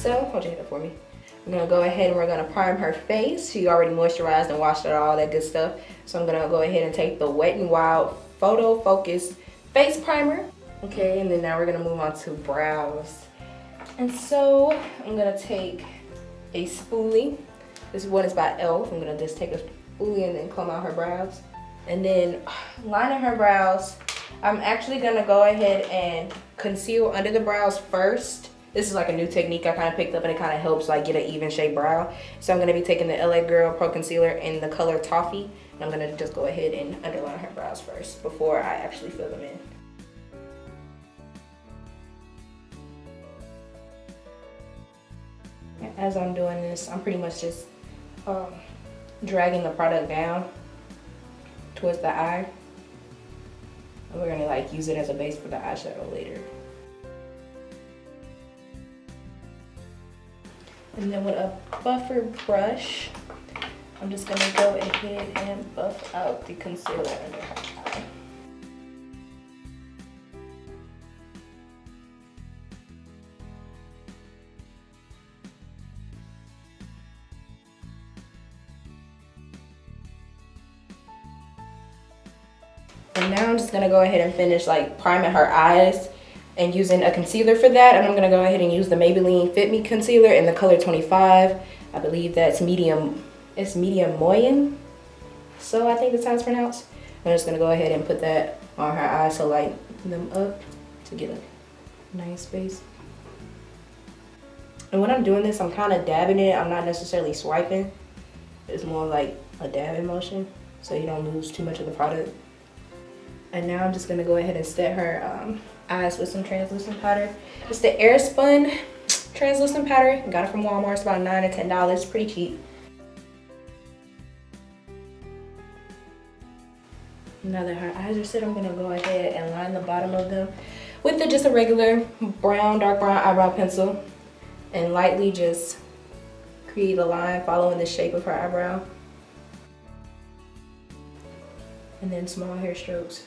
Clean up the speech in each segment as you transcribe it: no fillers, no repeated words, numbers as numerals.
So, hold your hand up for me. I'm gonna go ahead and we're gonna prime her face. She already moisturized and washed it, all that good stuff. So I'm gonna go ahead and take the Wet n Wild Photo Focus Face Primer. Okay, and then now we're gonna move on to brows. And so I'm gonna take a spoolie. This one is by e.l.f. I'm gonna just take a spoolie and then comb out her brows. And then lining her brows, I'm actually gonna go ahead and conceal under the brows first. This is like a new technique I kind of picked up, and it kind of helps like get an even shape brow. So I'm gonna be taking the LA Girl Pro Concealer in the color Toffee. And I'm gonna just go ahead and underline her brows first before I actually fill them in. As I'm doing this, I'm pretty much just dragging the product down towards the eye. And we're gonna like use it as a base for the eyeshadow later. And then with a buffer brush, I'm just gonna go ahead and buff out the concealer under her eye. And now I'm just gonna go ahead and finish like priming her eyes and using a concealer for that. And I'm gonna go ahead and use the Maybelline Fit Me Concealer in the color 25. I believe that's medium, it's medium moyen. So I think that's how it's pronounced. I'm just gonna go ahead and put that on her eyes to lighten them up to get a nice base. And when I'm doing this, I'm kind of dabbing it. I'm not necessarily swiping. It's more like a dabbing motion, so you don't lose too much of the product. And now I'm just gonna go ahead and set her eyes with some translucent powder. It's the Airspun translucent powder. Got it from Walmart. It's about $9 to $10. Pretty cheap. Now that her eyes are set, I'm gonna go ahead and line the bottom of them with just a regular brown, dark brown eyebrow pencil, and lightly just create a line following the shape of her eyebrow. And then small hair strokes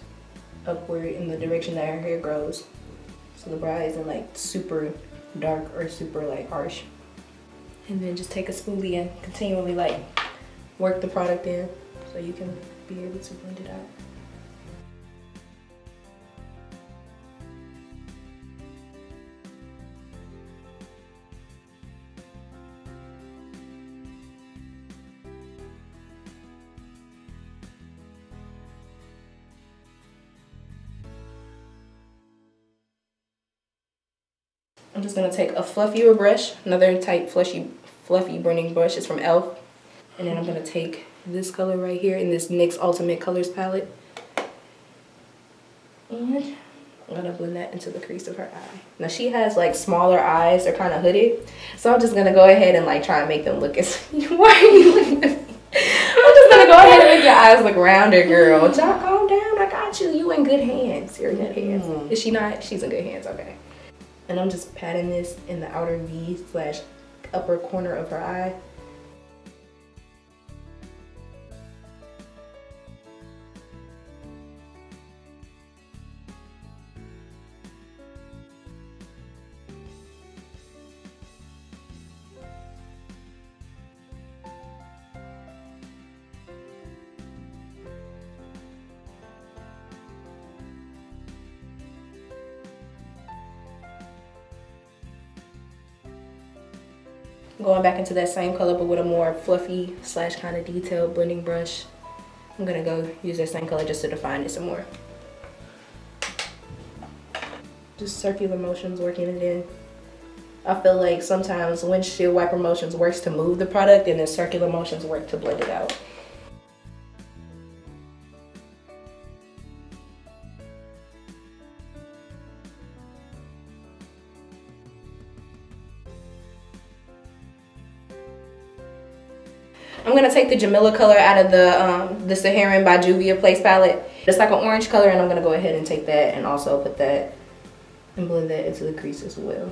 upward in the direction that her hair grows. So the brow isn't like super dark or super like harsh. And then just take a spoolie and continually like work the product in so you can be able to blend it out. I'm just gonna take a fluffier brush, another type fluffy blending brush. It's from e.l.f. And then I'm gonna take this color right here in this NYX Ultimate Colors palette. And I'm gonna blend that into the crease of her eye. Now she has like smaller eyes, they're kind of hooded. So I'm just gonna go ahead and like try and make them look as, why are you looking at me? I'm just gonna go ahead and make your eyes look rounder, girl. Just calm down, I got you. You in good hands, you're in good hands. Is she not? She's in good hands, okay. And I'm just patting this in the outer V / upper corner of her eye. Going back into that same color but with a more fluffy / kind of detailed blending brush. I'm gonna go use that same color just to define it some more. Just circular motions working it in. I feel like sometimes windshield wiper motions works to move the product and then circular motions work to blend it out. I'm gonna take the Jamila color out of the Saharan by Juvia Place palette. It's like an orange color, and I'm gonna go ahead and take that and also put that and blend that into the crease as well.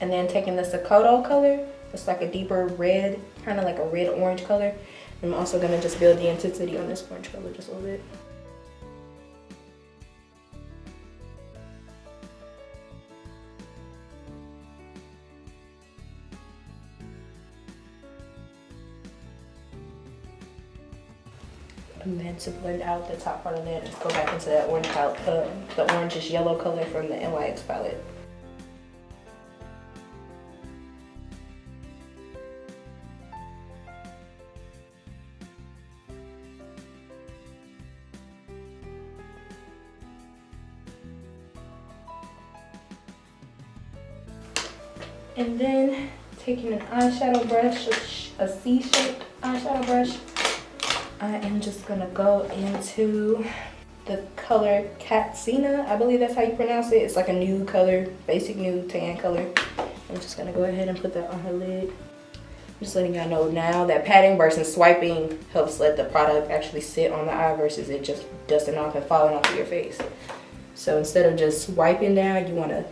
And then taking the Sakoto color, it's like a deeper red, kind of like a red-orange color. I'm also gonna just build the intensity on this orange color just a little bit. And then to blend out the top part of that, just go back into that orange palette, the orangish yellow color from the NYX palette. And then taking an eyeshadow brush, a C-shaped eyeshadow brush, I am just gonna go into the color Katsina. I believe that's how you pronounce it. It's like a nude color, basic nude tan color. I'm just gonna go ahead and put that on her lid. I'm just letting y'all know now that patting versus swiping helps let the product actually sit on the eye versus it just dusting off and falling off of your face. So instead of just wiping down, you wanna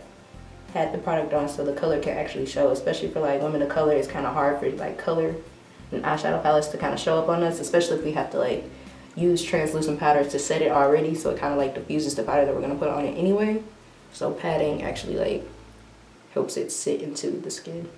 pat the product on so the color can actually show, especially for like women of color. It's kind of hard for like color and eyeshadow palettes to kind of show up on us, especially if we have to like use translucent powder to set it already, so it kind of like diffuses the powder that we're going to put on it anyway. So patting actually like helps it sit into the skin.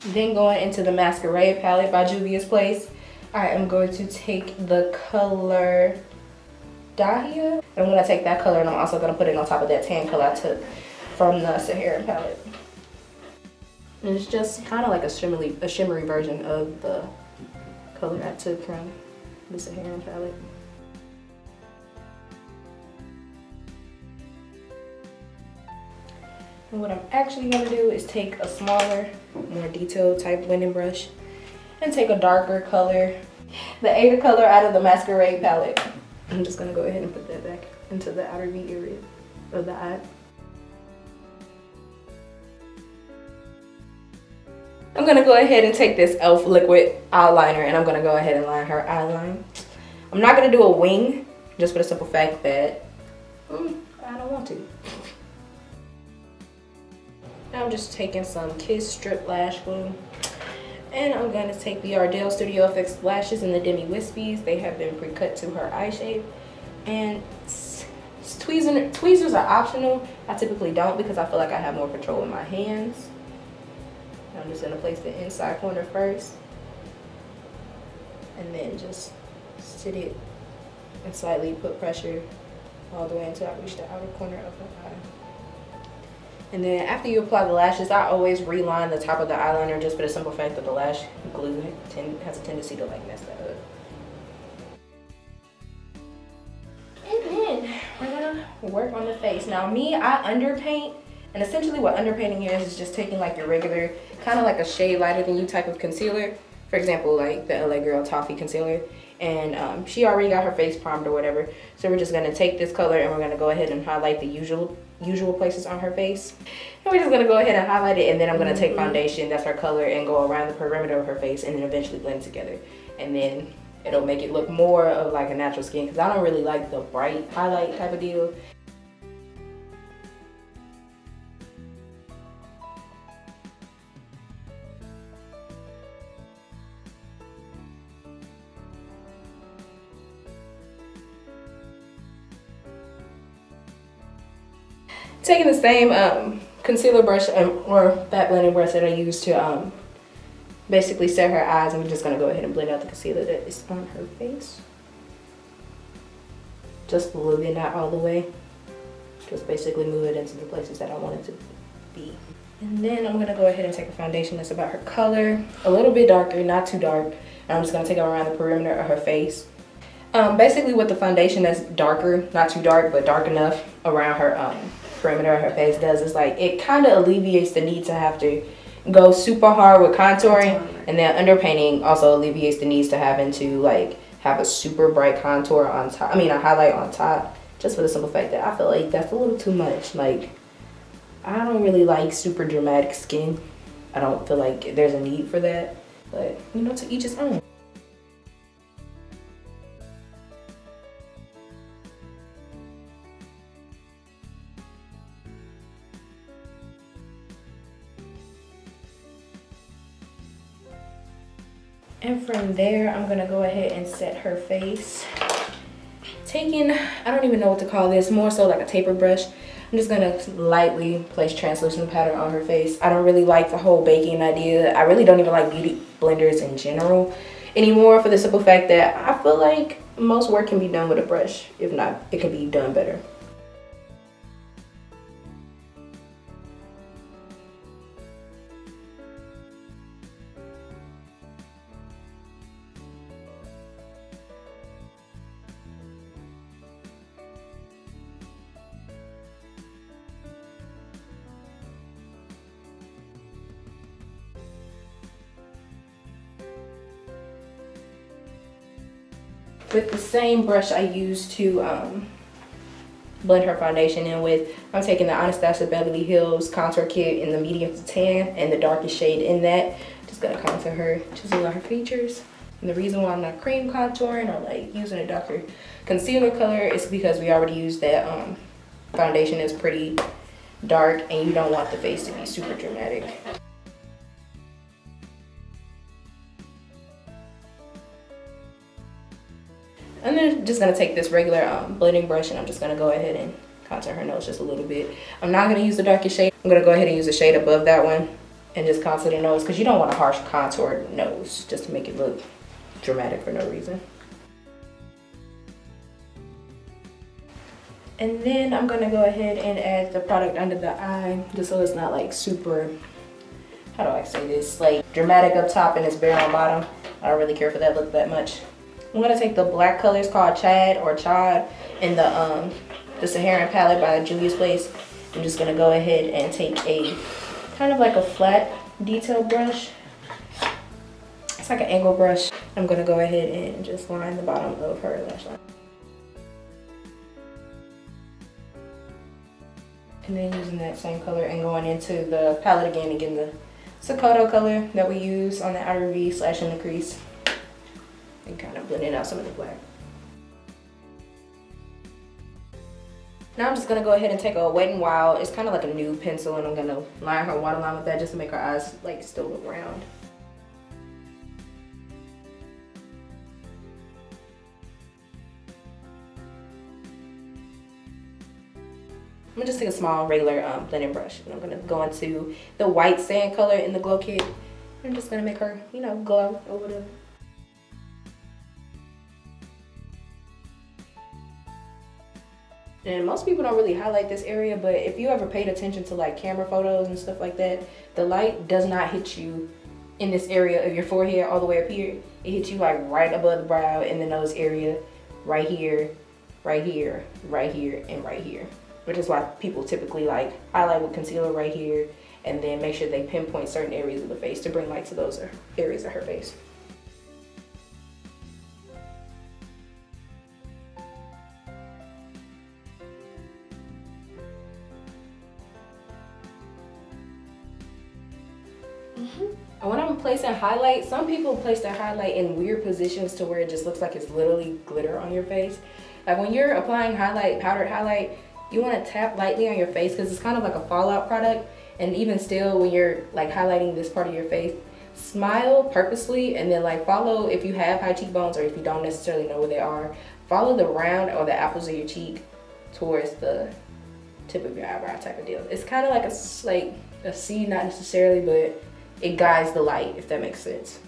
Then going into the Masquerade palette by Juvia's Place, I am going to take the color Dahlia. I'm going to take that color and I'm also going to put it on top of that tan color I took from the Saharan palette. And it's just kind of like a shimmery version of the color I took from the Saharan palette. And what I'm actually going to do is take a smaller, more detailed type blending brush and take a darker color, the Ada color out of the Masquerade palette. I'm just going to go ahead and put that back into the outer V area of the eye. I'm going to go ahead and take this e.l.f. liquid eyeliner and I'm going to go ahead and line her eyeline. I'm not going to do a wing just for the simple fact that I don't want to. I'm just taking some Kiss Strip Lash Glue. And I'm going to take the Ardell Studio FX lashes in the Demi Wispies. They have been pre-cut to her eye shape. And tweezers are optional. I typically don't because I feel like I have more control in my hands. I'm just going to place the inside corner first. And then just sit it and slightly put pressure all the way until I reach the outer corner of her eye. And then after you apply the lashes, I always reline the top of the eyeliner just for the simple fact that the lash glue has a tendency to like mess that up. And then we're gonna work on the face. Now me, I underpaint, and essentially what underpainting is just taking like your regular, kind of like a shade lighter than you type of concealer. For example, like the LA Girl Toffee concealer. And she already got her face primed or whatever. So we're just gonna take this color and we're gonna go ahead and highlight the usual places on her face. And we're just gonna go ahead and highlight it, and then I'm gonna take foundation, that's her color, and go around the perimeter of her face and then eventually blend it together. And then it'll make it look more of like a natural skin, because I don't really like the bright highlight type of deal. Taking the same concealer brush or fat blending brush that I used to basically set her eyes, and we're just going to go ahead and blend out the concealer that is on her face. Just a little bit, not all the way. Just basically move it into the places that I want it to be. And then I'm going to go ahead and take a foundation that's about her color, a little bit darker, not too dark. And I'm just going to take it around the perimeter of her face. Basically with the foundation that's darker, not too dark, but dark enough around her perimeter of her face does is like it kind of alleviates the need to have to go super hard with contouring, and then underpainting also alleviates the needs to having to like have a super bright contour on top, a highlight on top, just for the simple fact that I feel like that's a little too much. Like, I don't really like super dramatic skin. I don't feel like there's a need for that, but you know, to each his own. And from there, I'm gonna go ahead and set her face. Taking, I don't even know what to call this, more so like a taper brush. I'm just gonna lightly place translucent powder on her face. I don't really like the whole baking idea. I really don't even like beauty blenders in general anymore, for the simple fact that I feel like most work can be done with a brush. If not, it can be done better. With the same brush I used to blend her foundation in with, I'm taking the Anastasia Beverly Hills contour kit in the medium to tan and the darkest shade in that. Just gonna contour her, chisel out her features. And the reason why I'm not cream contouring or like using a darker concealer color is because we already used that foundation is pretty dark and you don't want the face to be super dramatic. And then just gonna take this regular blending brush and I'm just gonna go ahead and contour her nose just a little bit. I'm not gonna use the darkest shade. I'm gonna go ahead and use a shade above that one and just contour the nose, because you don't want a harsh contour nose just to make it look dramatic for no reason. And then I'm gonna go ahead and add the product under the eye, just so it's not like super, how do I say this, like dramatic up top and it's bare on bottom. I don't really care for that look that much. I'm gonna take the black colors called Chad or Chad in the Saharan palette by Juvia's Place. I'm just gonna go ahead and take a kind of like a flat detail brush. It's like an angle brush. I'm gonna go ahead and just line the bottom of her lash line. And then using that same color and going into the palette again and getting the Sakoto color that we use on the outer V slash in the crease. And kind of blending out some of the black. Now I'm just gonna go ahead and take a Wet n Wild. It's kind of like a nude pencil, and I'm gonna line her waterline with that just to make her eyes like still look round. I'm gonna just take a small regular blending brush, and I'm gonna go into the white sand color in the glow kit. I'm just gonna make her, you know, glow over the. And most people don't really highlight this area, but if you ever paid attention to like camera photos and stuff like that, the light does not hit you in this area of your forehead all the way up here. It hits you like right above the brow in the nose area, right here, right here, right here, and right here. Which is why people typically like highlight with concealer right here and then make sure they pinpoint certain areas of the face to bring light to those areas of her face. And when I'm placing highlight, some people place their highlight in weird positions to where it just looks like it's literally glitter on your face. Like when you're applying highlight, powdered highlight, you want to tap lightly on your face because it's kind of like a fallout product. And even still, when you're like highlighting this part of your face, smile purposely and then like follow, if you have high cheekbones or if you don't necessarily know where they are, follow the round or the apples of your cheek towards the tip of your eyebrow type of deal. It's kind of like a C, not necessarily, but it guides the light, if that makes sense.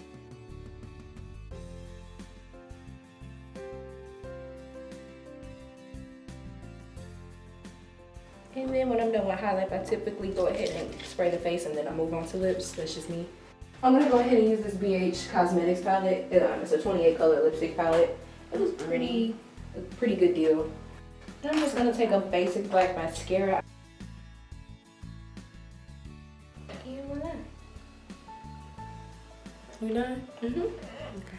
And then when I'm done with highlight, I typically go ahead and spray the face and then I move on to lips. That's just me. I'm gonna go ahead and use this BH Cosmetics palette. It's a 28 color lipstick palette. It was a pretty good deal. And I'm just gonna take a basic black mascara. And voila. We done? Mm-hmm. Okay.